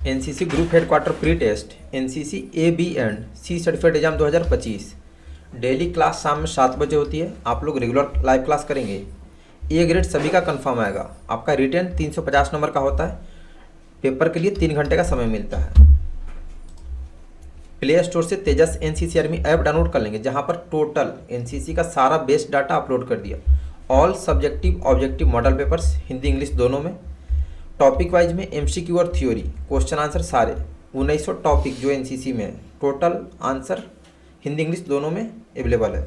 NCC group headquarter pre test NCC A B and C certificate exam 2025 daily class शाम में 7 बजे होती है। आप लोग रेगुलर लाइव क्लास करेंगे। ए ग्रेड सभी का कंफर्म आएगा। आपका रिटर्न 350 नंबर का होता है। पेपर के लिए 3 घंटे का समय मिलता है। प्ले स्टोर से तेजस एनसीसी आर्मी ऐप डाउनलोड कर लेंगे, जहां पर टोटल एनसीसी का सारा बेस्ट डाटा अपलोड कर दिया। All subjective objective model papers Hindi English दोनों में, टॉपिक वाइज में एमसीक्यू और थ्योरी, क्वेश्चन आंसर सारे 1900 टॉपिक जो एनसीसी में है, टोटल आंसर हिंदी इंग्लिश दोनों में अवेलेबल है।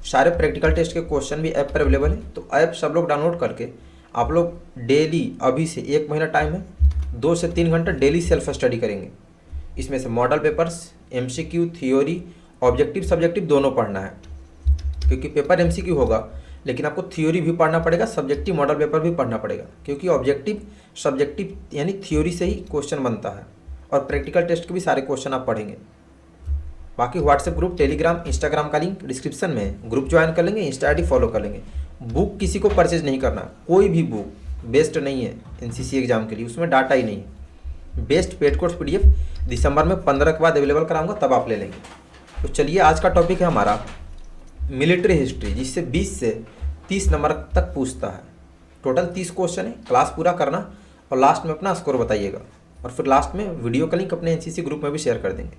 सारे प्रैक्टिकल टेस्ट के क्वेश्चन भी ऐप पर अवेलेबल है। तो ऐप सब लोग डाउनलोड करके आप लोग डेली, अभी से 1 महीना टाइम है, 2 से 3 घंटा डेली सेल्फ स्टडी करेंगे। इसमें से model papers, MCQ, theory, objective subjective दोनों पढ़ना है, क्योंकि पेपर एमसीक्यू होगा लेकिन आपको थ्योरी भी पढ़ना पड़ेगा, सब्जेक्टिव मॉडल पेपर भी पढ़ना पड़ेगा, क्योंकि ऑब्जेक्टिव सब्जेक्टिव यानी थ्योरी से ही क्वेश्चन बनता है। और प्रैक्टिकल टेस्ट के भी सारे क्वेश्चन आप पढ़ेंगे। बाकी व्हाट्सएप ग्रुप, टेलीग्राम, इंस्टाग्राम का लिंक डिस्क्रिप्शन में है। ग्रुप ज्वाइन कर लेंगे, इंस्टा आईडी फॉलो कर लेंगे। बुक किसी को परचेज नहीं करना, कोई भी बुक बेस्ट नहीं है एनसीसी एग्जाम के लिए, उसमें डाटा ही नहीं है। बेस्ट पेड कोर्स पीडीएफ दिसंबर में 15 के बाद अवेलेबल कराऊंगा, तब आप ले लेंगे। तो चलिए, आज का टॉपिक है हमारा मिलिट्री हिस्ट्री, जिससे 20 से 30 नंबर तक पूछता है। टोटल 30 क्वेश्चन है। क्लास पूरा करना और लास्ट में अपना स्कोर बताइएगा, और फिर लास्ट में वीडियो का लिंक अपने एनसीसी ग्रुप में भी शेयर कर देंगे।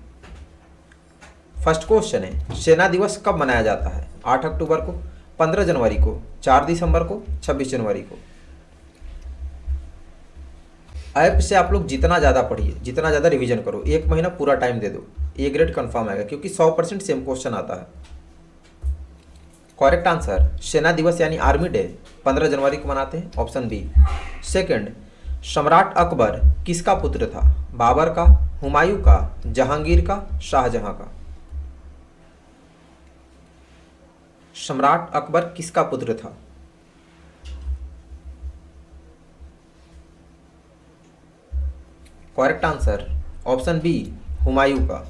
फर्स्ट क्वेश्चन है, सेना दिवस कब मनाया जाता है? 8 अक्टूबर को, 15 जनवरी को, 4 दिसंबर को, 26 जनवरी को। ऐप से आप लोग जितना ज़्यादा पढ़िए, जितना ज़्यादा रिवीजन करो, 1 महीना पूरा टाइम दे दो, ए ग्रेड कन्फर्म आएगा, क्योंकि 100% सेम क्वेश्चन आता है। करेक्ट आंसर, सेना दिवस यानी आर्मी डे 15 जनवरी को मनाते हैं, ऑप्शन बी। सेकंड, सम्राट अकबर किसका पुत्र था? बाबर का, हुमायूं का, जहांगीर का, शाहजहां का। सम्राट अकबर किसका पुत्र था? Correct answer, option B, Humayun का।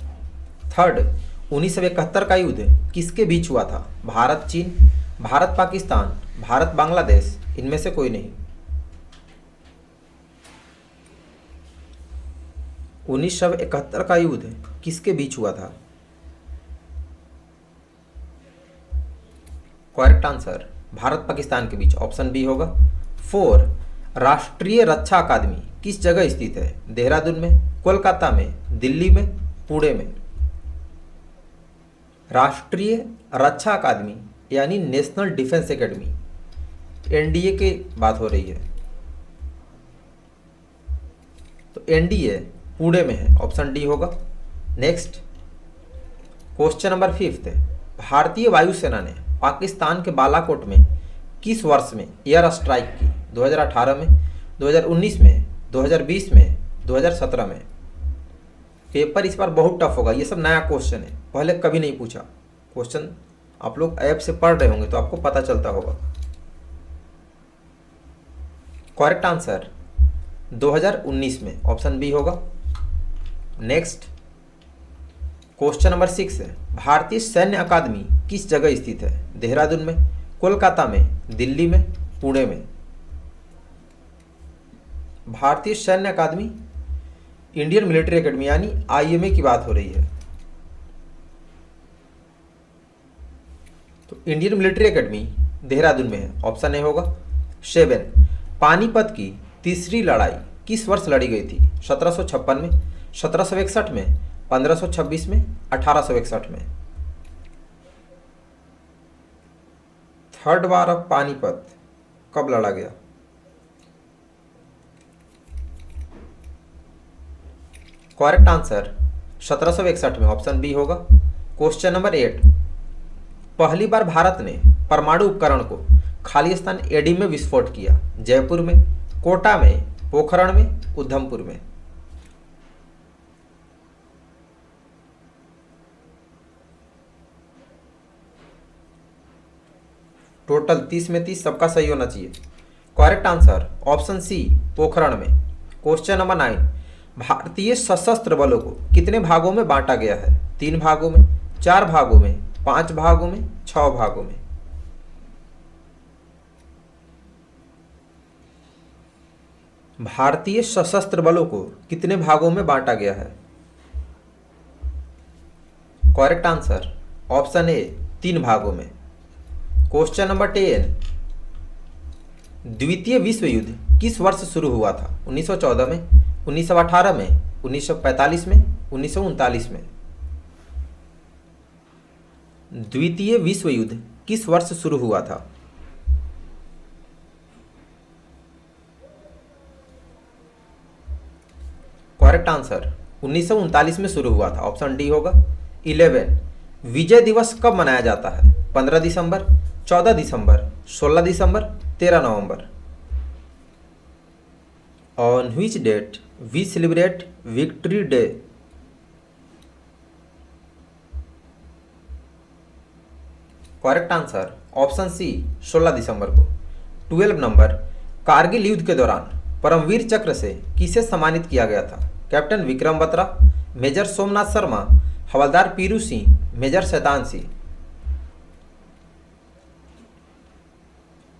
थर्ड, 1971 का युद्ध किसके बीच हुआ था? भारत चीन, भारत पाकिस्तान, भारत बांग्लादेश, इनमें से कोई नहीं। 1971 का युद्ध किसके बीच हुआ था? करेक्ट आंसर, भारत पाकिस्तान के बीच, ऑप्शन बी होगा। 4, राष्ट्रीय रक्षा अकादमी किस जगह स्थित है? देहरादून में, कोलकाता में, दिल्ली में, पुणे में। राष्ट्रीय रक्षा अकादमी यानी नेशनल डिफेंस एकेडमी, एनडीए की बात हो रही है, तो एनडीए पुणे में है, ऑप्शन डी होगा। नेक्स्ट क्वेश्चन नंबर 5 है, भारतीय वायुसेना ने पाकिस्तान के बालाकोट में किस वर्ष में एयर स्ट्राइक की? 2018 में, 2019 में, 2020 में, 2017 में। पेपर इस बार बहुत टफ होगा, ये सब नया क्वेश्चन है, पहले कभी नहीं पूछा क्वेश्चन। आप लोग ऐप से पढ़ रहे होंगे तो आपको पता चलता होगा। करेक्ट आंसर 2019 में, ऑप्शन बी होगा। नेक्स्ट क्वेश्चन नंबर 6 है, भारतीय सैन्य अकादमी किस जगह स्थित है? देहरादून में, कोलकाता में, दिल्ली में, पुणे में। भारतीय सैन्य अकादमी इंडियन मिलिट्री एकेडमी यानी आईएमए की बात हो रही है, तो इंडियन मिलिट्री एकेडमी देहरादून में है, ऑप्शन ए होगा। 7, पानीपत की तीसरी लड़ाई किस वर्ष लड़ी गई थी? 1756 में, 1761 में, 1526 में, 1861 में। थर्ड वार ऑफ पानीपत कब लड़ा गया? करेक्ट आंसर 1761 में, ऑप्शन बी होगा। क्वेश्चन नंबर 8, पहली बार भारत ने परमाणु उपकरण को खालिस्तान एडी में विस्फोट किया? जयपुर में, कोटा में, पोखरण में, उधमपुर में। टोटल 30 में 30, सबका सही होना चाहिए। Correct answer, option C, Pokhran में। क्वेश्चन नंबर 9, भारतीय सशस्त्र बलों को कितने भागों में बांटा गया है? 3 भागों में, 4 भागों में, 5 भागों में, 6 भागों में। भारतीय सशस्त्र बलों को कितने भागों में बांटा गया है? करेक्ट आंसर ऑप्शन ए 3 भागों में। क्वेश्चन नंबर 10, द्वितीय विश्व युद्ध किस वर्ष शुरू हुआ था? 1914 में, 1918 में, 1945 में, 1939 में? द्वितीय विश्व युद्ध किस वर्ष शुरू हुआ था? करेक्ट आंसर 1939 में शुरू हुआ था, ऑप्शन डी होगा। 11, विजय दिवस कब मनाया जाता है? 15 दिसंबर, 14 दिसंबर, 16 दिसंबर, 13 नवंबर? On which date we celebrate victory day? Correct answer option C 16 दिसंबर को। 12 नंबर, कारगिल युद्ध के दौरान परमवीर चक्र से किसे सम्मानित किया गया था? कैप्टन विक्रम बत्रा, मेजर सोमनाथ शर्मा, हवलदार पीरू सिंह, मेजर शैतान सिंह?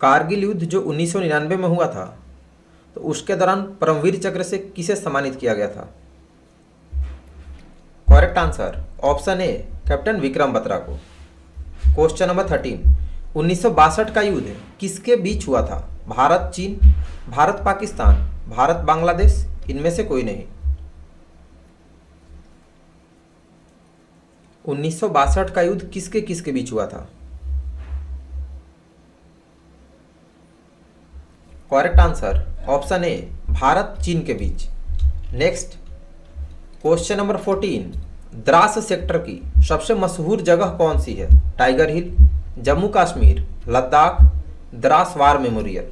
कारगिल युद्ध जो 1999 में हुआ था, तो उसके दौरान परमवीर चक्र से किसे सम्मानित किया गया था? Correct answer option A captain Vikram Batra को। क्वेश्चन नंबर 13, 1962 का युद्ध किसके बीच हुआ था? भारत चीन, भारत पाकिस्तान, भारत बांग्लादेश, इनमें से कोई नहीं? 1962 का युद्ध किसके किसके बीच हुआ था? Correct answer option A Bharat चीन के बीच। Next question number 14, Dras sector की सबसे मशहूर जगह कौन सी है? Tiger hill, Jammu Kashmir, Ladakh, Dras war memorial?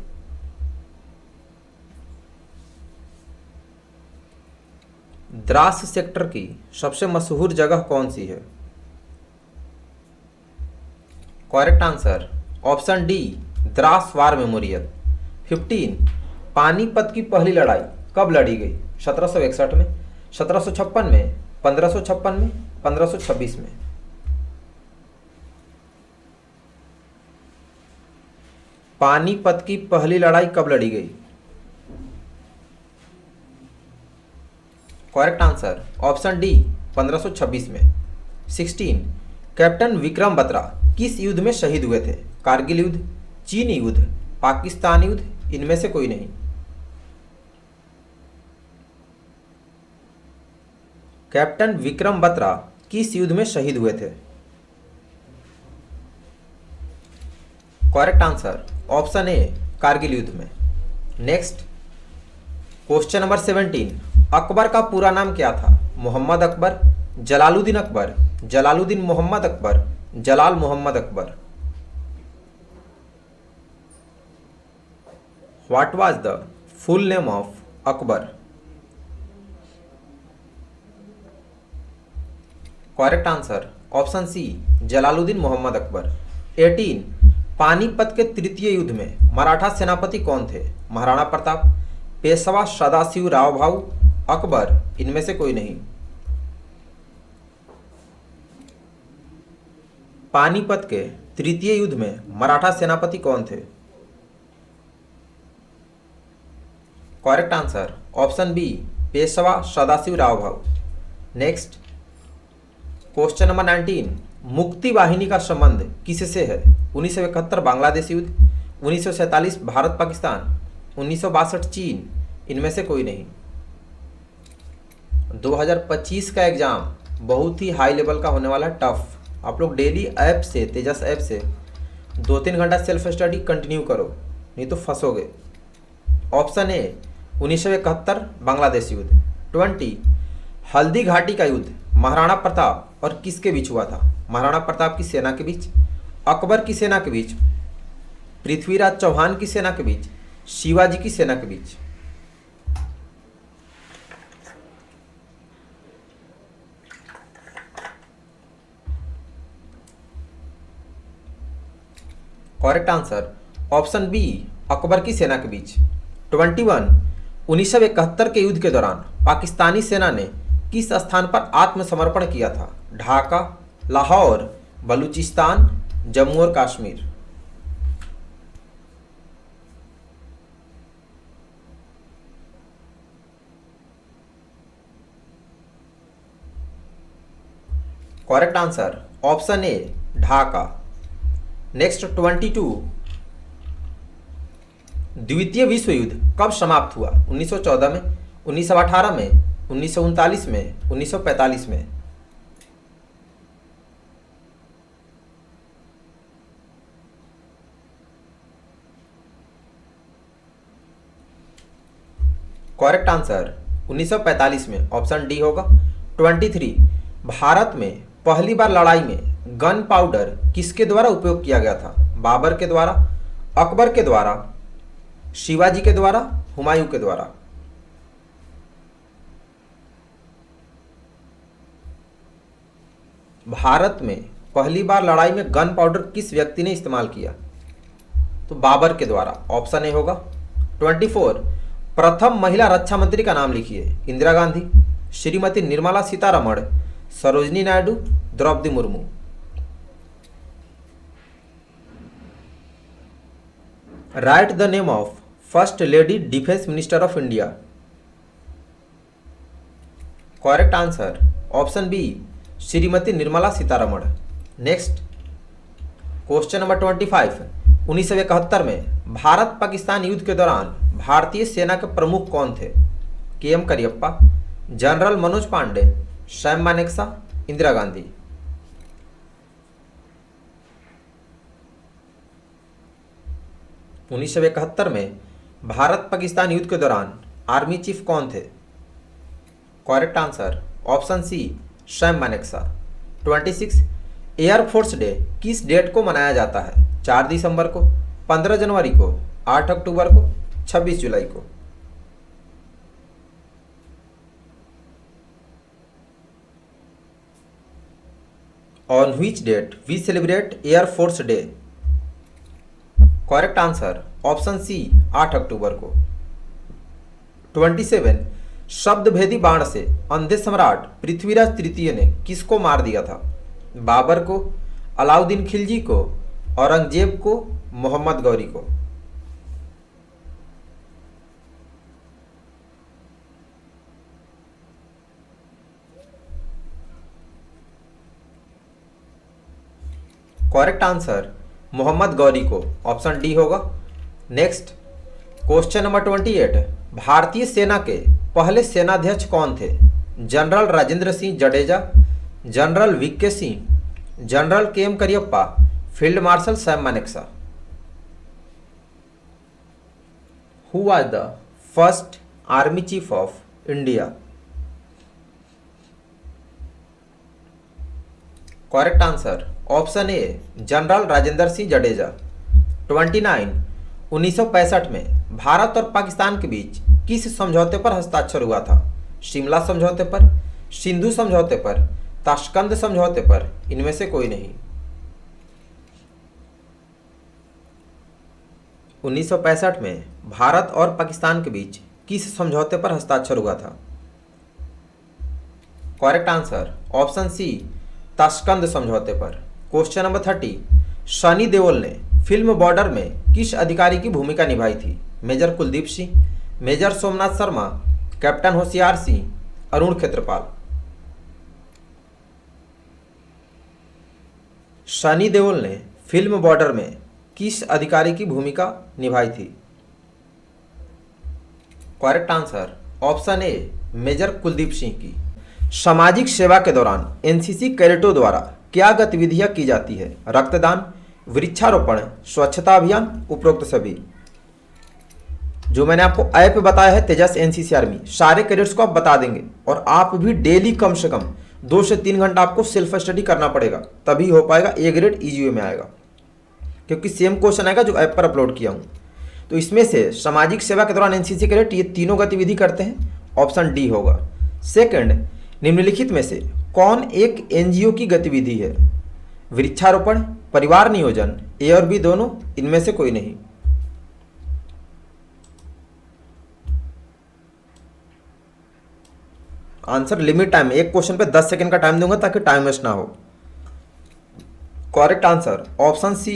Dras sector की सबसे मशहूर जगह कौन सी है? Correct answer option D Dras war memorial. 15, Panipat की पहली लड़ाई कब लड़ी गई? 1761 में, 1756 में, 1556 में, 1526 में? पानीपत की पहली लड़ाई कब लड़ी गई? करेक्ट आंसर ऑप्शन डी 1526 में। 16, कैप्टन विक्रम बत्रा किस युद्ध में शहीद हुए थे? कारगिल युद्ध, चीन युद्ध, पाकिस्तान युद्ध, इनमें से कोई नहीं? कैप्टन विक्रम बत्रा किस युद्ध में शहीद हुए थे? करेक्ट आंसर ऑप्शन ए कारगिल युद्ध में। नेक्स्ट क्वेश्चन नंबर 17, अकबर का पूरा नाम क्या था? Mohammad Akbar, Jalaluddin Akbar, Jalaluddin Mohammad Akbar, Jalal Mohammad Akbar? What was the full name of Akbar? Correct answer option C Jalaluddin Mohammad Akbar. 18, Panipat के तृतीय युद्ध में मराठा सेनापति कौन थे? महाराणा प्रताप, पेशवा सदाशिव राव भाऊ, अकबर, इनमें से कोई नहीं? पानीपत के तृतीय युद्ध में मराठा सेनापति कौन थे? Correct answer option B Peshwa Sadashiv Rao Bhau. Next question number 19, मुक्ति वाहिनी का संबंध किससे है? 1971 बांग्लादेश युद्ध, 1947 भारत पाकिस्तान, 1962 चीन, इनमें से कोई नहीं? 2025 का एग्जाम बहुत ही हाई लेवल का होने वाला है, टफ। आप लोग डेली ऐप से, तेजस ऐप से 2-3 घंटा सेल्फ स्टडी कंटिन्यू करो, नहीं तो फंसोगे। ऑप्शन ए 1971 बांग्लादेश युद्ध। 20, हल्दी घाटी का युद्ध महाराणा प्रताप और किसके बीच हुआ था? महाराणा प्रताप की सेना के बीच, अकबर की सेना के बीच, पृथ्वीराज चौहान की सेना के बीच, शिवाजी की सेना के बीच? Correct answer option B Akbar की सेना के बीच। 21, 1971 के युद्ध के दौरान पाकिस्तानी सेना ने किस स्थान पर आत्मसमर्पण किया था? ढाका, लाहौर, बलूचिस्तान, जम्मू और कश्मीर? करेक्ट आंसर ऑप्शन ए ढाका। नेक्स्ट 22, द्वितीय विश्व युद्ध कब समाप्त हुआ? 1914 में, 1918 में, 1939 में, 1945 में। करेक्ट आंसर 1945 में, ऑप्शन डी होगा। 23, भारत में पहली बार लड़ाई में गन पाउडर किसके द्वारा उपयोग किया गया था? बाबर के द्वारा, अकबर के द्वारा, शिवाजी के द्वारा, हुमायूं के द्वारा। भारत में पहली बार लड़ाई में गन पाउडर किस व्यक्ति ने इस्तेमाल किया? तो बाबर के द्वारा, ऑप्शन ए होगा। 24, प्रथम महिला रक्षा मंत्री का नाम लिखिए। Indira Gandhi, Shrimati Nirmala Sitharaman, Sarojini Naidu, Draupadi Murmu. Write the name of first lady defence minister of India. Correct answer option B Shrimati Nirmala Sitharaman. Next question number 25, 1971 में भारत पाकिस्तान युद्ध के दौरान भारतीय सेना के प्रमुख कौन थे? के.एम. करियप्पा, जनरल मनोज पांडे, सैम मानेकशॉ, इंदिरा गांधी। उन्नीस में भारत पाकिस्तान युद्ध के दौरान आर्मी चीफ कौन थे? Correct answer option C Sam Manekshaw. 26, air force day किस डेट को मनाया जाता है? 4 दिसंबर को, 15 जनवरी को, 8 अक्टूबर को, 26 जुलाई को। On which date we celebrate air force day? Correct answer option C 8 अक्टूबर को। 27, शब्दभेदी बाण से अंधे सम्राट पृथ्वीराज तृतीय ने किसको मार दिया था? बाबर को, अलाउद्दीन खिलजी को, औरंगजेब को, मोहम्मद गौरी को। करेक्ट आंसर मोहम्मद गौरी को, ऑप्शन डी होगा। नेक्स्ट क्वेश्चन नंबर 28, भारतीय सेना के पहले सेनाध्यक्ष कौन थे? General Rajendra Singh Jadeja, general V K Singh, general K M. Cariappa, field marshal Sam Manekshaw. Who was the first army chief of India? Correct answer option A general Rajendra Singh Jadeja. 29, 1965 में भारत और पाकिस्तान के बीच किस समझौते पर हस्ताक्षर हुआ था? शिमला समझौते पर, सिंधु समझौते पर, ताशकंद समझौते पर, इनमें से कोई नहीं। 1965 में भारत और पाकिस्तान के बीच किस समझौते पर हस्ताक्षर हुआ था? Correct answer option C Tashkent समझौते पर। क्वेश्चन नंबर 30, सनी देओल ने फिल्म बॉर्डर में किस अधिकारी की भूमिका निभाई थी? Major Kuldip Singh, major Somnath Sharma, captain Hoshiar Singh, Arun Khetrapal. Sunny Deol ने फिल्म बॉर्डर में किस अधिकारी की भूमिका निभाई थी? Correct answer option A major Kuldip Singh की। सामाजिक सेवा के दौरान एनसीसी कैडेटों द्वारा क्या गतिविधियां की जाती है? रक्तदान, वृक्षारोपण, स्वच्छता अभियान, उपरोक्त सभी। जो मैंने आपको ऐप बताया है तेजस एनसीसी आर्मी, सारे कैडेट्स को आप बता देंगे और आप भी डेली कम से कम 2 से 3 घंटा आपको सेल्फ स्टडी करना पड़ेगा, तभी हो पाएगा। ए ग्रेड ईजी में आएगा, क्योंकि सेम क्वेश्चन आएगा जो ऐप पर अपलोड किया हूँ। तो इसमें से सामाजिक सेवा के दौरान एनसीसी कैडेट ये तीनों गतिविधि करते हैं, ऑप्शन डी होगा। सेकंड, निम्नलिखित में से कौन एक एनजीओ की गतिविधि है? वृक्षारोपण, परिवार नियोजन, ए और बी दोनों, इनमें से कोई नहीं। आंसर लिमिट टाइम, एक क्वेश्चन पे 10 सेकंड का टाइम दूंगा ताकि टाइम वेस्ट ना हो। करेक्ट आंसर ऑप्शन सी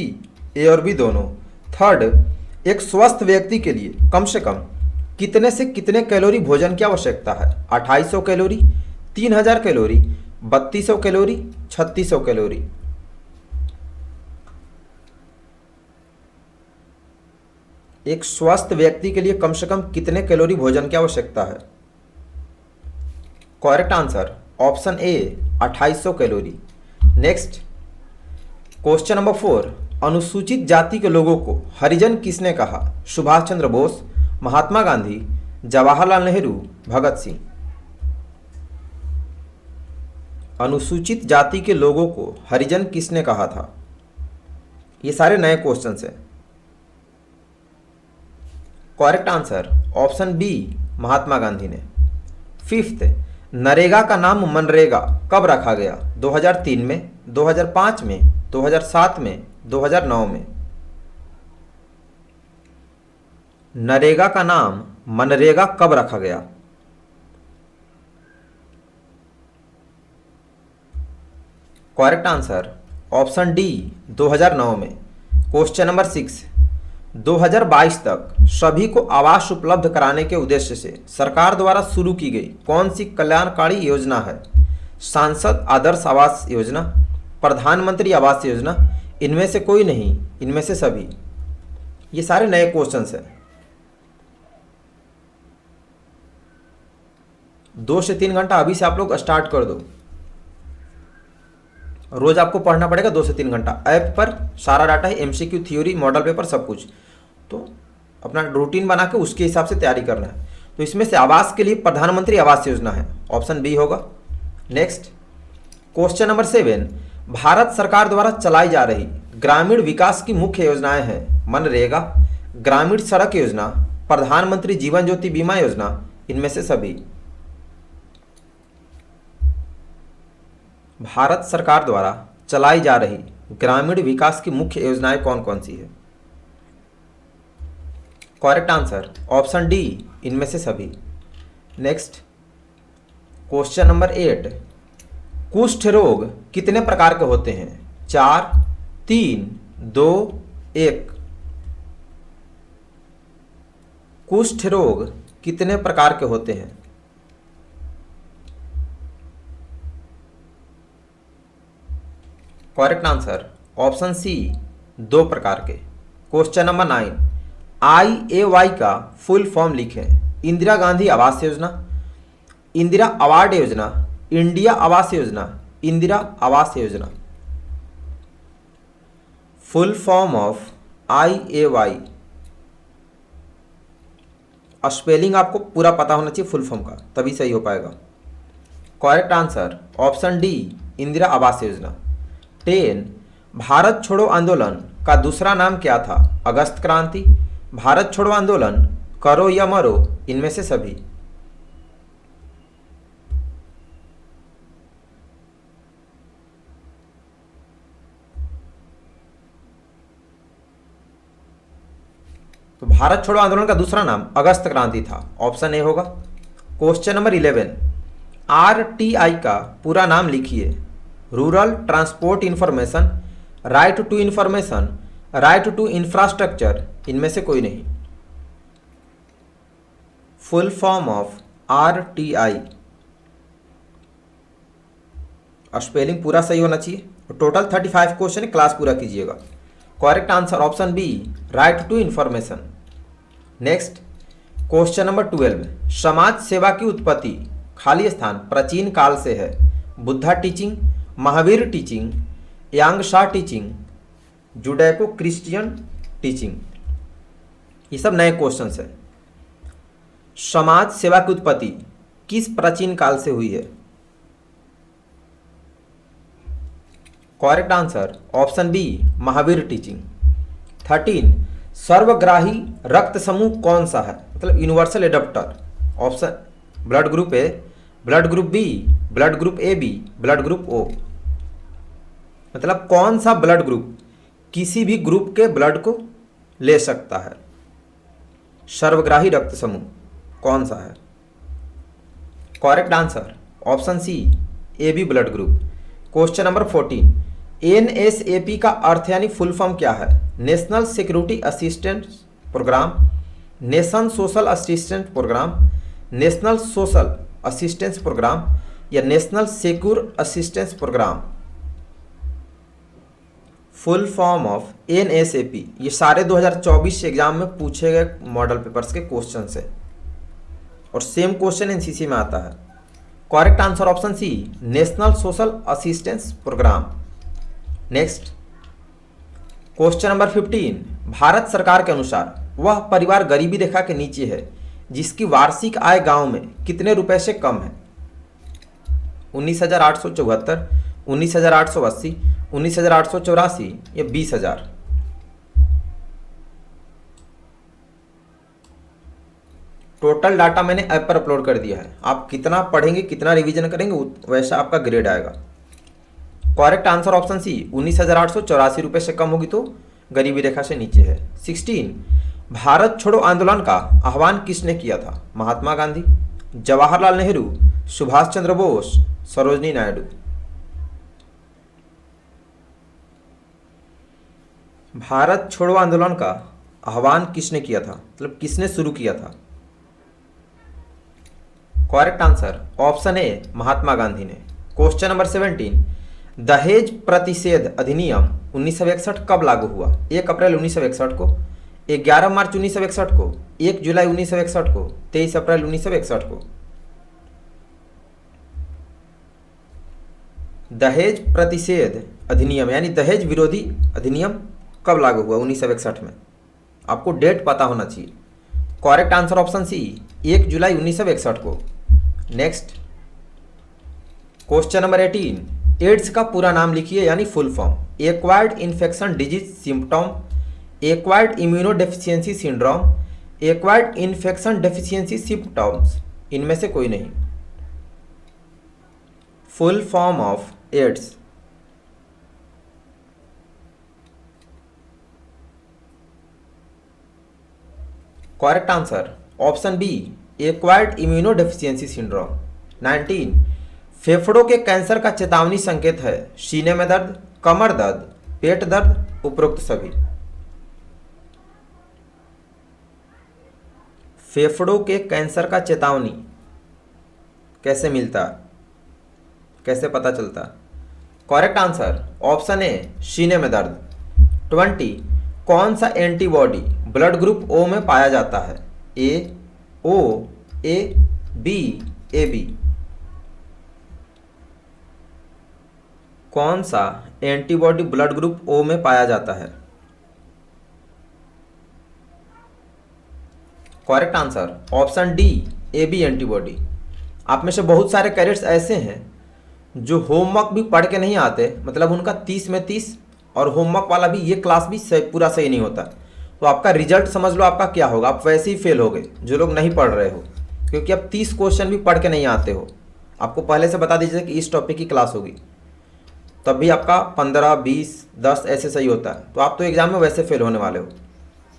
ए और बी दोनों। थर्ड, एक स्वस्थ व्यक्ति के लिए कम से कम कितने से कितने कैलोरी भोजन की आवश्यकता है? 2800 कैलोरी, 3000 कैलोरी, 3200 कैलोरी, 3600 कैलोरी। एक स्वस्थ व्यक्ति के लिए कम से कम कितने कैलोरी भोजन की आवश्यकता है? करेक्ट आंसर ऑप्शन ए 2800 कैलोरी। नेक्स्ट क्वेश्चन नंबर 4, अनुसूचित जाति के लोगों को हरिजन किसने कहा? सुभाष चंद्र बोस, महात्मा गांधी, जवाहरलाल नेहरू, भगत सिंह। अनुसूचित जाति के लोगों को हरिजन किसने कहा था? ये सारे नए क्वेश्चन हैं। Correct answer option B Mahatma Gandhi ने। 5th, नरेगा का नाम मनरेगा कब रखा गया? 2003 में, 2005 में, 2007 में, 2009 में। नरेगा का नाम मनरेगा कब रखा गया? करेक्ट आंसर ऑप्शन डी 2009 में। क्वेश्चन नंबर 6, 2022 तक सभी को आवास उपलब्ध कराने के उद्देश्य से सरकार द्वारा शुरू की गई कौन सी कल्याणकारी योजना है? सांसद आदर्श आवास योजना, प्रधानमंत्री आवास योजना, इनमें से कोई नहीं, इनमें से सभी। ये सारे नए क्वेश्चंस हैं। 2 से 3 घंटा अभी से आप लोग स्टार्ट कर दो। रोज आपको पढ़ना पड़ेगा 2 से 3 घंटा। ऐप पर सारा डाटा है, एमसीक्यू, थ्योरी, मॉडल पेपर, सब कुछ। तो अपना रूटीन बना के उसके हिसाब से तैयारी करना है। तो इसमें से आवास के लिए प्रधानमंत्री आवास योजना है, ऑप्शन बी होगा। नेक्स्ट क्वेश्चन नंबर 7, भारत सरकार द्वारा चलाई जा रही ग्रामीण विकास की मुख्य योजनाएं हैं? मनरेगा, ग्रामीण सड़क योजना, प्रधानमंत्री जीवन ज्योति बीमा योजना, इनमें से सभी। भारत सरकार द्वारा चलाई जा रही ग्रामीण विकास की मुख्य योजनाएं कौन कौन सी है? करेक्ट आंसर ऑप्शन डी इनमें से सभी। नेक्स्ट क्वेश्चन नंबर 8, कुष्ठ रोग कितने प्रकार के होते हैं? 4, 3, 2, 1। कुष्ठ रोग कितने प्रकार के होते हैं? करेक्ट आंसर ऑप्शन सी 2 प्रकार के। क्वेश्चन नंबर 9, IAY का फुल फॉर्म लिखें। इंदिरा गांधी आवास योजना, इंदिरा अवार्ड योजना, India Awas Yojana, Indira Awas Yojana. Full form of IAY, spelling आपको पूरा पता होना चाहिए फुल फॉर्म का, तभी सही हो पाएगा। Correct answer option D Indira Awas Yojana. 10, Bharat छोड़ो आंदोलन का दूसरा नाम क्या था? अगस्त क्रांति, भारत छोड़ो आंदोलन, करो या मरो, इनमें से सभी। तो भारत छोड़ो आंदोलन का दूसरा नाम अगस्त क्रांति था, ऑप्शन ए होगा। क्वेश्चन नंबर 11, RTI का पूरा नाम लिखिए। Rural transport information, right to information, right to infrastructure, इनमें से कोई नहीं। Full form of RTI, spelling पूरा सही होना चाहिए। टोटल 35 क्वेश्चन है, क्लास पूरा कीजिएगा। Correct answer option B right to information. Next question number 12, समाज सेवा की उत्पत्ति खाली स्थान प्राचीन काल से है। बुद्धा टीचिंग, महावीर टीचिंग, यांगशा टीचिंग, जुडैको क्रिश्चियन टीचिंग, ये सब नए क्वेश्चंस हैं। समाज सेवा की उत्पत्ति किस प्राचीन काल से हुई है? Correct answer option B Mahavir teaching. 13, सर्वग्राही रक्त समूह कौन सा है? मतलब universal adapter. Option blood group A, blood group B, blood group A B, blood group O. मतलब कौन सा ब्लड ग्रुप किसी भी ग्रुप के ब्लड को ले सकता है? सर्वग्राही रक्त समूह कौन सा है? Correct answer option C A B blood group. Question number 14, NSAP का अर्थ यानी फुल फॉर्म क्या है? National security assistance programme, nation social assistance programme, national social assistance programme, या national secure assistance programme, full form of NSAP। ये सारे 2024 exam में पूछे गए मॉडल पेपर्स के क्वेश्चन है और सेम क्वेश्चन NCC में आता है। Correct answer option C, national social assistance program. Next question number 15, Bharat सरकार के अनुसार वह परिवार गरीबी रेखा के नीचे है जिसकी वार्षिक आय गांव में कितने रुपए से कम है? 19,874, 19,880, 19,884 या 20,000? टोटल डाटा मैंने ऐप पर अपलोड कर दिया है। आप कितना पढ़ेंगे, कितना रिवीजन करेंगे, वैसा आपका ग्रेड आएगा। करेक्ट आंसर ऑप्शन सी, 19,884 रुपये से कम होगी तो गरीबी रेखा से नीचे है। 16, भारत छोड़ो आंदोलन का आह्वान किसने किया था? महात्मा गांधी, जवाहरलाल नेहरू, सुभाष चंद्र बोस, सरोजनी नायडू? भारत छोड़ो आंदोलन का आह्वान किसने किया था, मतलब किसने शुरू किया था? करेक्ट आंसर ऑप्शन ए, महात्मा गांधी ने। क्वेश्चन नंबर 17, दहेज प्रतिषेध अधिनियम 1961 कब लागू हुआ? 1 अप्रैल 1961 को, 11 मार्च 1961 को, 1 जुलाई 1961 को, 23 अप्रैल 1961 को? दहेज प्रतिषेध अधिनियम यानी दहेज विरोधी अधिनियम कब लागू हुआ? 1961 में। आपको डेट पता होना चाहिए। करेक्ट आंसर ऑप्शन सी, 1 जुलाई 1961 को। नेक्स्ट क्वेश्चन नंबर 18, एड्स का पूरा नाम लिखिए यानी full form. Acquired infection disease symptom, acquired immunodeficiency syndrome, acquired infection deficiency symptoms, इनमें से कोई नहीं। Full form of AIDS. Correct answer option B, acquired immunodeficiency syndrome. 19, फेफड़ों के कैंसर का चेतावनी संकेत है? सीने में दर्द, कमर दर्द, पेट दर्द, उपरोक्त सभी? फेफड़ों के कैंसर का चेतावनी कैसे मिलता, कैसे पता चलता? करेक्ट आंसर ऑप्शन ए, सीने में दर्द। 20, कौन सा एंटीबॉडी ब्लड ग्रुप O में पाया जाता है? A, O, A, B, AB? कौन सा एंटीबॉडी ब्लड ग्रुप O में पाया जाता है? Correct answer option D, AB antibody. आप में से बहुत सारे कैडेट्स ऐसे हैं जो होमवर्क भी पढ़ के नहीं आते, मतलब उनका 30 में 30 और होमवर्क वाला भी, ये क्लास भी पूरा सही नहीं होता, तो आपका रिजल्ट समझ लो आपका क्या होगा, आप वैसे ही फेल हो गए जो लोग नहीं पढ़ रहे हो, क्योंकि आप 30 क्वेश्चन भी पढ़ के नहीं आते हो। आपको पहले से बता दीजिए कि इस टॉपिक की क्लास होगी, तब भी आपका 15, 20, 10 ऐसे सही होता है, तो आप तो एग्जाम में वैसे फेल होने वाले हो।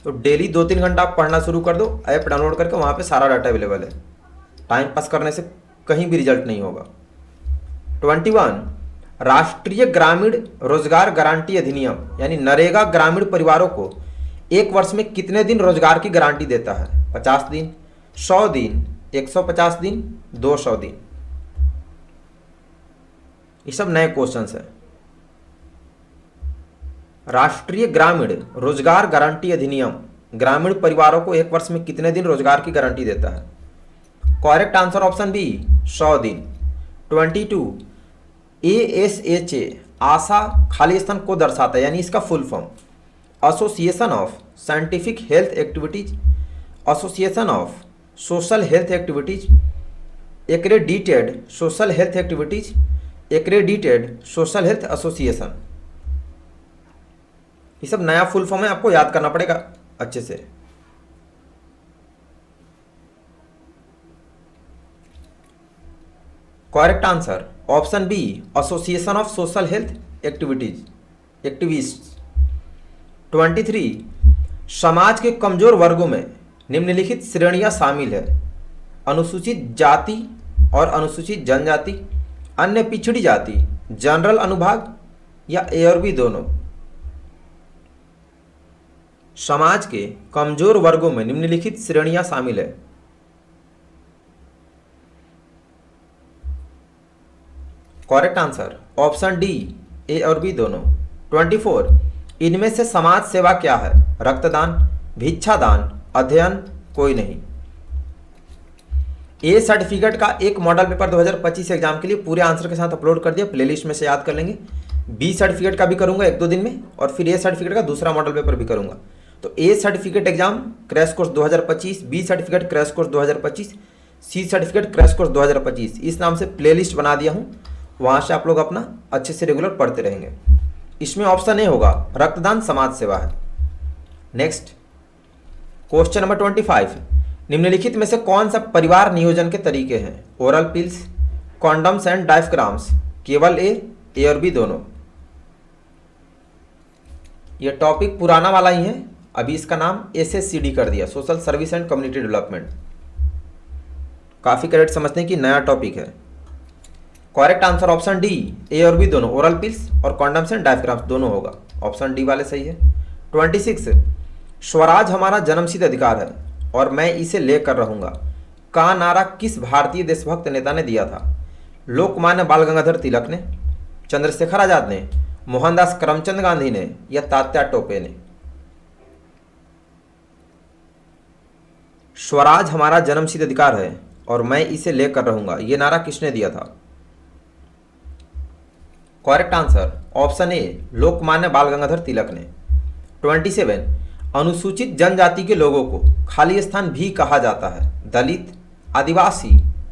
तो डेली 2-3 घंटा आप पढ़ना शुरू कर दो, ऐप डाउनलोड करके, वहाँ पे सारा डाटा अवेलेबल है। टाइम पास करने से कहीं भी रिजल्ट नहीं होगा। 21, राष्ट्रीय ग्रामीण रोजगार गारंटी अधिनियम यानी नरेगा ग्रामीण परिवारों को 1 वर्ष में कितने दिन रोजगार की गारंटी देता है? 50 दिन, 100 दिन, 150 दिन, 200 दिन? ये सब नए क्वेश्चंस हैं। राष्ट्रीय ग्रामीण रोजगार गारंटी अधिनियम ग्रामीण परिवारों को 1 वर्ष में कितने दिन रोजगार की गारंटी देता है? करेक्ट आंसर ऑप्शन बी, 100 दिन। 22, ASHA आशा खाली स्थान को दर्शाता है, यानी इसका full form? Association of scientific health activities, association of social health activities, accredited social health activities, accredited social health association? ये सब नया फुल फॉर्म है, आपको याद करना पड़ेगा अच्छे से। Correct answer option B, association of social health activists. 23, समाज के कमजोर वर्गों में निम्नलिखित श्रेणियां शामिल है? अनुसूचित जाति और अनुसूचित जनजाति, अन्य पिछड़ी जाति, जनरल अनुभाग या ए और बी दोनों? समाज के कमजोर वर्गों में निम्नलिखित श्रेणियां शामिल है? करेक्ट आंसर ऑप्शन डी, ए और बी दोनों। 24, इनमें से समाज सेवा क्या है? रक्तदान, भिक्षादान, अध्ययन, कोई नहीं। ए सर्टिफिकेट का एक मॉडल पेपर 2025 एग्जाम के लिए पूरे आंसर के साथ अपलोड कर दिया, प्लेलिस्ट में से याद कर लेंगे। बी सर्टिफिकेट का भी करूंगा 1-2 दिन में, और फिर ए सर्टिफिकेट का दूसरा मॉडल पेपर भी करूंगा। तो A certificate exam crash course 2025, B certificate crash course 2025, C certificate crash course 2025, इस नाम से प्लेलिस्ट बना दिया हूं, वहां से आप लोग अपना अच्छे से रेगुलर पढ़ते रहेंगे। इसमें ऑप्शन ए होगा, रक्तदान समाज सेवा है। नेक्स्ट क्वेश्चन नंबर 25, निम्नलिखित में से कौन सा परिवार नियोजन के तरीके हैं? Oral pills, condoms and diaphragms, केवल ए और बी दोनों। यह टॉपिक पुराना वाला ही है, अभी इसका नाम SSCD कर दिया, social service and community development. काफी करेक्ट समझते हैं कि नया टॉपिक है। करेक्ट आंसर ऑप्शन डी, ए और बी दोनों, ओरल पिल्स और कॉन्डम्स एंड डायफ्राम्स दोनों होगा। ऑप्शन डी वाले सही है। 26, स्वराज हमारा जन्मसिद्ध अधिकार है और मैं इसे लेकर रहूंगा का नारा किस भारतीय देशभक्त नेता ने दिया था? लोकमान्य बाल गंगाधर तिलक ने, चंद्रशेखर आजाद ने, मोहनदास करमचंद गांधी ने, या तात्या टोपे ने? स्वराज हमारा जन्मसिद्ध अधिकार है और मैं इसे लेकर रहूंगा, यह नारा किसने दिया था? करेक्ट आंसर ऑप्शन ए, लोकमान्य बाल गंगाधर तिलक ने। 27, अनुसूचित जनजाति के लोगों को खाली स्थान भी कहा जाता है? दलित, आदिवासी,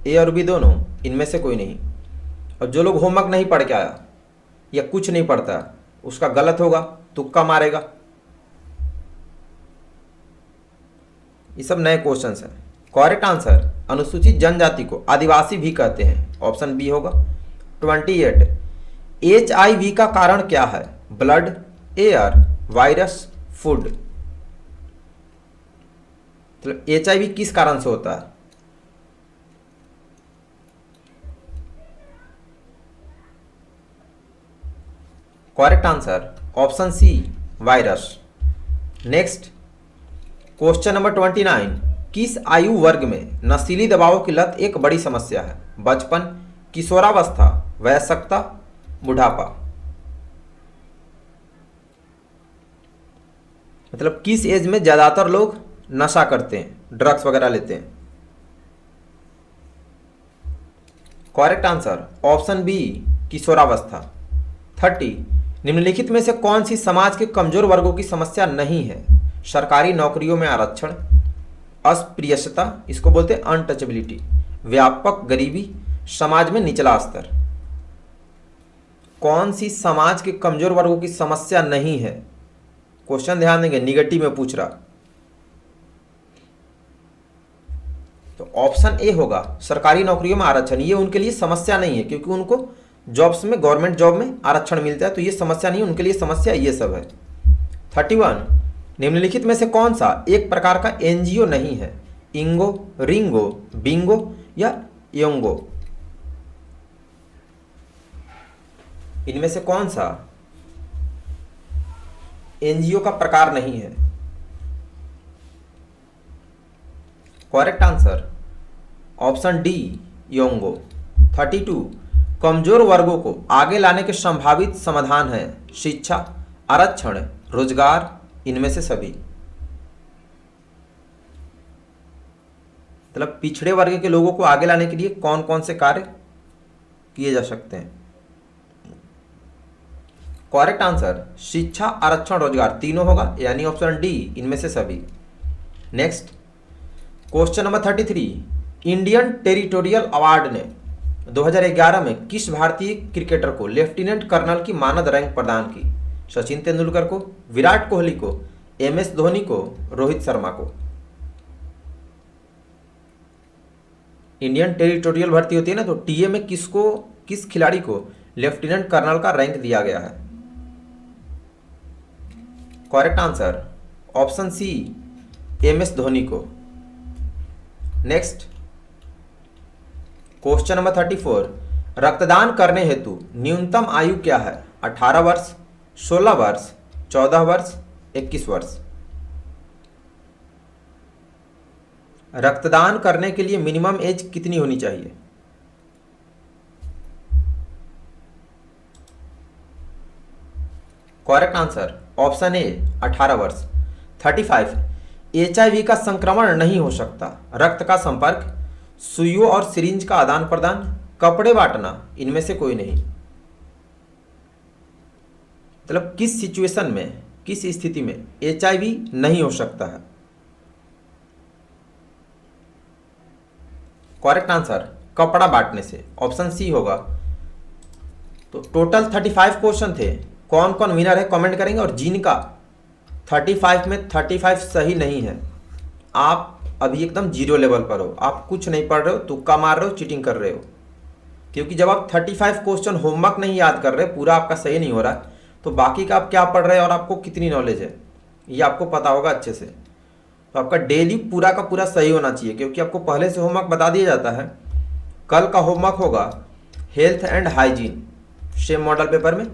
ए और बी दोनों, इनमें से कोई नहीं। और जो लोग होमवर्क नहीं पढ़ के आया या कुछ नहीं पढ़ता उसका गलत होगा, तुक्का मारेगा। ये सब नए क्वेश्चंस हैं। करेक्ट आंसर अनुसूचित जनजाति को आदिवासी भी कहते हैं, ऑप्शन बी होगा। 28, HIV का कारण क्या है? Blood, air, virus, food. मतलब HIV किस कारण से होता है? Correct answer option C, virus. Next question number 29, किस आयु वर्ग में नशीली दवाओं की लत एक बड़ी समस्या है? बचपन, किशोरावस्था, वयस्कता, बुढ़ापा। मतलब किस एज में ज्यादातर लोग नशा करते हैं, ड्रग्स वगैरह लेते हैं? करेक्ट आंसर ऑप्शन बी, किशोरावस्था। 30, निम्नलिखित में से कौन सी समाज के कमजोर वर्गों की समस्या नहीं है? सरकारी नौकरियों में आरक्षण, अस्पृश्यता, इसको बोलते हैं अनटचेबिलिटी, व्यापक गरीबी, समाज में निचला स्तर। कौन सी समाज के कमजोर वर्गों की समस्या नहीं है? क्वेश्चन ध्यान देंगे, निगेटिव में पूछ रहा। तो ऑप्शन ए होगा, सरकारी नौकरियों में आरक्षण। ये उनके लिए समस्या नहीं है क्योंकि उनको जॉब्स में, गवर्नमेंट जॉब में आरक्षण मिलता है, तो ये समस्या नहीं है उनके लिए, समस्या ये सब है। 31, निम्नलिखित में से कौन सा एक प्रकार का NGO नहीं है? इंगो, रिंगो, बिंगो या योंगो। इनमें से कौन सा NGO का प्रकार नहीं है? करेक्ट आंसर ऑप्शन डी, योंगो। 32, कमजोर वर्गों को आगे लाने के संभावित समाधान है? शिक्षा, आरक्षण, रोजगार, इनमें से सभी। मतलब पिछड़े वर्ग के लोगों को आगे लाने के लिए कौन कौन से कार्य किए जा सकते हैं? करेक्ट आंसर शिक्षा, आरक्षण, रोजगार, तीनों होगा, यानी ऑप्शन डी, इनमें से सभी। Next question number 33, Indian territorial award ने 2011 में किस भारतीय क्रिकेटर को लेफ्टिनेंट कर्नल की मानद रैंक प्रदान की? सचिन तेंदुलकर को, विराट कोहली को, MS धोनी को, रोहित शर्मा को। इंडियन टेरिटोरियल भर्ती होती है ना, तो टीए में किसको, किस खिलाड़ी को लेफ्टिनेंट कर्नल का रैंक दिया गया है? Correct answer option C, MS Dhoni को। नेक्स्ट क्वेश्चन नंबर 34, रक्तदान करने हेतु न्यूनतम आयु क्या है? 18 वर्ष, 16 वर्ष, 14 वर्ष, 21 वर्ष। रक्तदान करने के लिए मिनिमम एज कितनी होनी चाहिए? करेक्ट आंसर ऑप्शन ए 18 वर्ष। 35 HIV का संक्रमण नहीं हो सकता। रक्त का संपर्क, सुइयों और सिरिंज का आदान प्रदान, कपड़े बांटना, इनमें से कोई नहीं। मतलब किस सिचुएशन में, किस स्थिति में HIV नहीं हो सकता है? करेक्ट आंसर कपड़ा बांटने से, ऑप्शन सी होगा। तो टोटल 35 क्वेश्चन थे। कौन कौन विनर है कमेंट करेंगे। और जिनका 35 में 35 सही नहीं है, आप अभी एकदम जीरो लेवल पर हो, आप कुछ नहीं पढ़ रहे हो, तुक्का मार रहे हो, चीटिंग कर रहे हो। क्योंकि जब आप 35 क्वेश्चन होमवर्क नहीं याद कर रहे, पूरा आपका सही नहीं हो रहा, तो बाकी का आप क्या पढ़ रहे हैं और आपको कितनी नॉलेज है ये आपको पता होगा अच्छे से। तो आपका डेली पूरा का पूरा सही होना चाहिए, क्योंकि आपको पहले से होमवर्क बता दिया जाता है। कल का होमवर्क होगा health and hygiene, same model paper में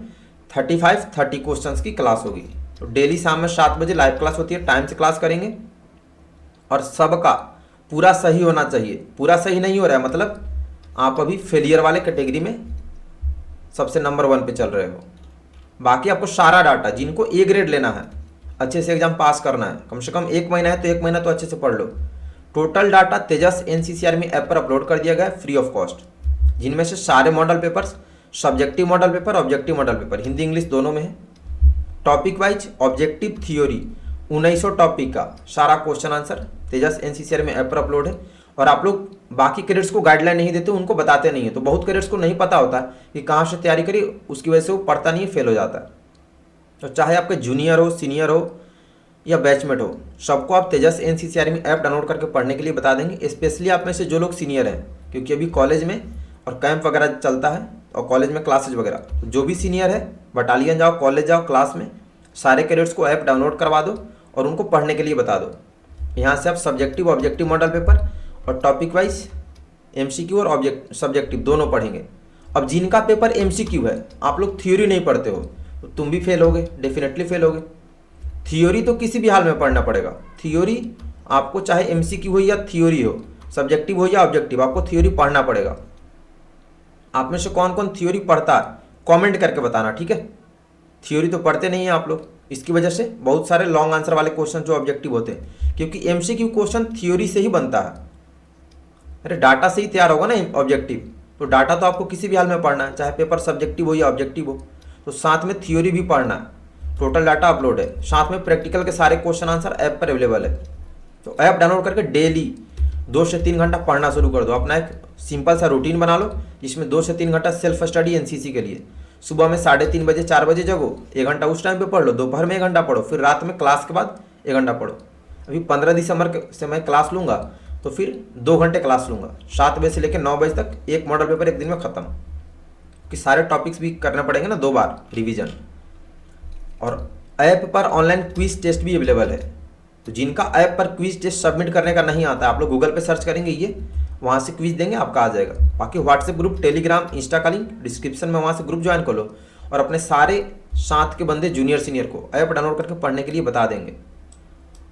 30 क्वेश्चंस की क्लास होगी। तो डेली शाम में 7 बजे लाइव क्लास होती है, टाइम से क्लास करेंगे और सबका पूरा सही होना चाहिए। पूरा सही नहीं हो रहा है मतलब आप अभी फेलियर वाले कैटेगरी में सबसे नंबर 1 पे चल रहे हो। बाकी आपको सारा डाटा, जिनको A ग्रेड लेना है, अच्छे से एग्जाम पास करना है, कम से कम 1 महीना है तो 1 महीना तो अच्छे से पढ़ लो। टोटल डाटा तेजस NCC आर्मी ऐप पर अपलोड कर दिया गया है फ्री ऑफ कॉस्ट, जिनमें से सारे model papers, subjective model paper, objective model paper, Hindi English दोनों में है। Topic wise objective theory 1900 topic का सारा क्वेश्चन आंसर तेजस NCC आर्मी ऐप पर अपलोड है। और आप लोग बाकी कैडेट्स को गाइडलाइन नहीं देते, उनको बताते नहीं है, तो बहुत कैडेट्स को नहीं पता होता कि कहाँ से तैयारी करी, उसकी वजह से वो पढ़ता नहीं है, फेल हो जाता है। तो चाहे आपके जूनियर हो, सीनियर हो या बैचमेट हो, सबको आप तेजस NCC आर्मी ऐप डाउनलोड करके पढ़ने के लिए बता देंगे। स्पेशली आप में से जो लोग सीनियर हैं, क्योंकि अभी कॉलेज में और कैंप वगैरह चलता है और कॉलेज में क्लासेज वगैरह, तो जो भी सीनियर है बटालियन जाओ, कॉलेज जाओ, क्लास में सारे कैडेट्स को ऐप डाउनलोड करवा दो और उनको पढ़ने के लिए बता दो। यहाँ से आप सब्जेक्टिव ऑब्जेक्टिव मॉडल पेपर और टॉपिक वाइज MCQ और सब्जेक्टिव दोनों पढ़ेंगे। अब जिनका पेपर MCQ है, आप लोग थ्योरी नहीं पढ़ते हो, तो तुम भी फेल होगे, डेफिनेटली फेल होगे। थ्योरी तो किसी भी हाल में पढ़ना पड़ेगा। थ्योरी आपको चाहे MCQ हो या थ्योरी हो, सब्जेक्टिव हो या ऑब्जेक्टिव, आपको थ्योरी पढ़ना पड़ेगा। आप में से कौन कौन थ्योरी पढ़ता है कमेंट करके बताना, ठीक है। थ्योरी तो पढ़ते नहीं है आप लोग, इसकी वजह से बहुत सारे लॉन्ग आंसर वाले क्वेश्चन जो ऑब्जेक्टिव होते हैं, क्योंकि MCQ क्वेश्चन थ्योरी से ही बनता है। अरे डाटा से ही तैयार होगा ना ऑब्जेक्टिव, तो डाटा तो आपको किसी भी हाल में पढ़ना है, चाहे पेपर सब्जेक्टिव हो या ऑब्जेक्टिव हो। तो साथ में थ्योरी भी पढ़ना है। टोटल डाटा अपलोड है, साथ में प्रैक्टिकल के सारे क्वेश्चन आंसर ऐप पर अवेलेबल है। तो ऐप डाउनलोड करके डेली 2 से 3 घंटा पढ़ना शुरू कर दो। अपना एक सिंपल सा रूटीन बना लो, जिसमें 2 से 3 घंटा सेल्फ स्टडी NCC के लिए। सुबह में 3:30 बजे 4 बजे जगो, 1 घंटा उस टाइम पे पढ़ लो, दोपहर में 1 घंटा पढ़ो, फिर रात में क्लास के बाद 1 घंटा पढ़ो। अभी 15 दिसंबर से मैं क्लास लूँगा, तो फिर 2 घंटे क्लास लूँगा, 7 बजे से लेकर 9 बजे तक, एक मॉडल पेपर एक दिन में ख़त्म। कि सारे टॉपिक्स भी करने पड़ेंगे ना 2 बार रिवीजन। और ऐप पर ऑनलाइन क्विज टेस्ट भी अवेलेबल है। तो जिनका ऐप पर क्विज टेस्ट सबमिट करने का नहीं आता, आप लोग गूगल पे सर्च करेंगे, ये वहाँ से क्विज देंगे, आपका आ जाएगा। बाकी व्हाट्सएप ग्रुप, टेलीग्राम, इंस्टा का लिंक डिस्क्रिप्शन में, वहाँ से ग्रुप ज्वाइन कर लो और अपने सारे साथ के बंदे जूनियर सीनियर को ऐप डाउनलोड करके पढ़ने के लिए बता देंगे।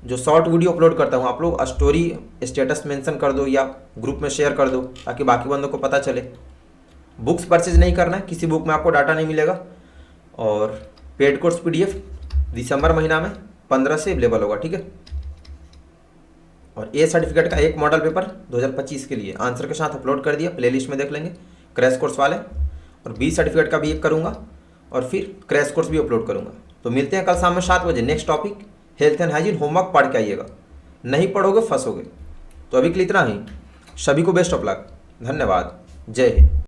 जो शॉर्ट वीडियो अपलोड करता हूँ, आप लोग स्टोरी स्टेटस मेंशन कर दो या ग्रुप में शेयर कर दो, ताकि बाकी बंदों को पता चले। बुक्स परचेज नहीं करना है, किसी बुक में आपको डाटा नहीं मिलेगा। और पेड कोर्स PDF दिसंबर महीना में 15 से अवेलेबल होगा, ठीक है। और A सर्टिफिकेट का एक मॉडल पेपर 2025 के लिए आंसर के साथ अपलोड कर दिया, प्लेलिस्ट में देख लेंगे क्रैश कोर्स वाले। और B सर्टिफिकेट का भी एक करूँगा और फिर क्रैश कोर्स भी अपलोड करूँगा। तो मिलते हैं कल शाम में 7 बजे। Next topic health and hygiene, homework पढ़ के आइएगा, नहीं पढ़ोगे फंसोगे। तो अभी के लिए इतना ही। सभी को बेस्ट ऑफ लक, धन्यवाद, जय हिंद।